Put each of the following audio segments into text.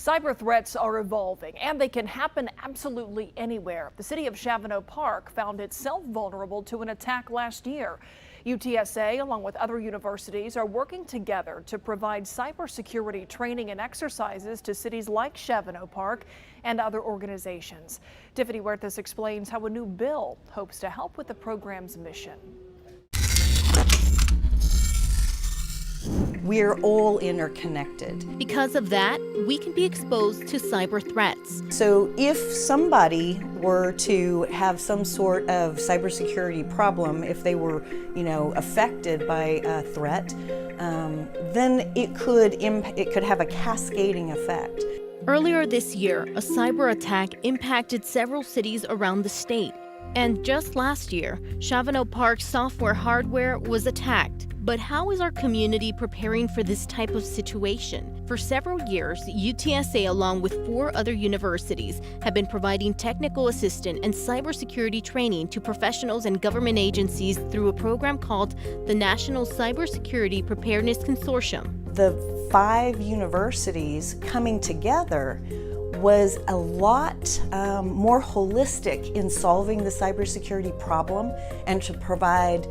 Cyber threats are evolving, and they can happen absolutely anywhere. The city of Chavano Park found itself vulnerable to an attack last year. UTSA, along with other universities, are working together to provide cybersecurity training and exercises to cities like Chavano Park and other organizations. Tiffany Huertas explains how a new bill hopes to help with the program's mission. We're all interconnected. Because of that, we can be exposed to cyber threats. So if somebody were to have some sort of cybersecurity problem, if they were, affected by a threat, then it could have a cascading effect. Earlier this year, a cyber attack impacted several cities around the state. And just last year, Chavano Park's software hardware was attacked. But how is our community preparing for this type of situation? For several years, UTSA, along with 4 other universities, have been providing technical assistance and cybersecurity training to professionals and government agencies through a program called the National Cybersecurity Preparedness Consortium. The 5 universities coming together was a lot more holistic in solving the cybersecurity problem and to provide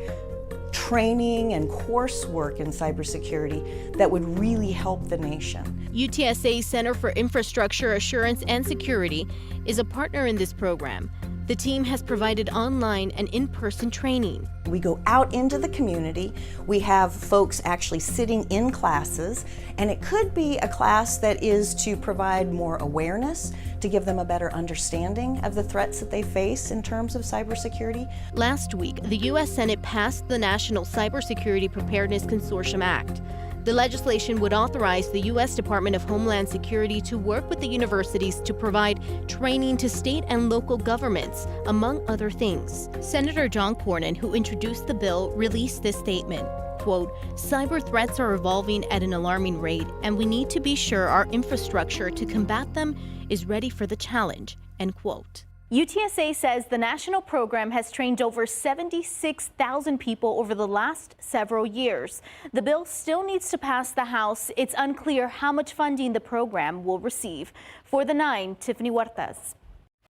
training and coursework in cybersecurity that would really help the nation. UTSA's Center for Infrastructure Assurance and Security is a partner in this program. The team has provided online and in-person training. We go out into the community. We have folks actually sitting in classes, and it could be a class that is to provide more awareness, to give them a better understanding of the threats that they face in terms of cybersecurity. Last week, the U.S. Senate passed the National Cybersecurity Preparedness Consortium Act. The legislation would authorize the U.S. Department of Homeland Security to work with the universities to provide training to state and local governments, among other things. Senator John Cornyn, who introduced the bill, released this statement. Quote, "Cyber threats are evolving at an alarming rate, and we need to be sure our infrastructure to combat them is ready for the challenge." End quote. UTSA says the national program has trained over 76,000 people over the last several years. The bill still needs to pass the House. It's unclear how much funding the program will receive. For the 9, Tiffany Huertas.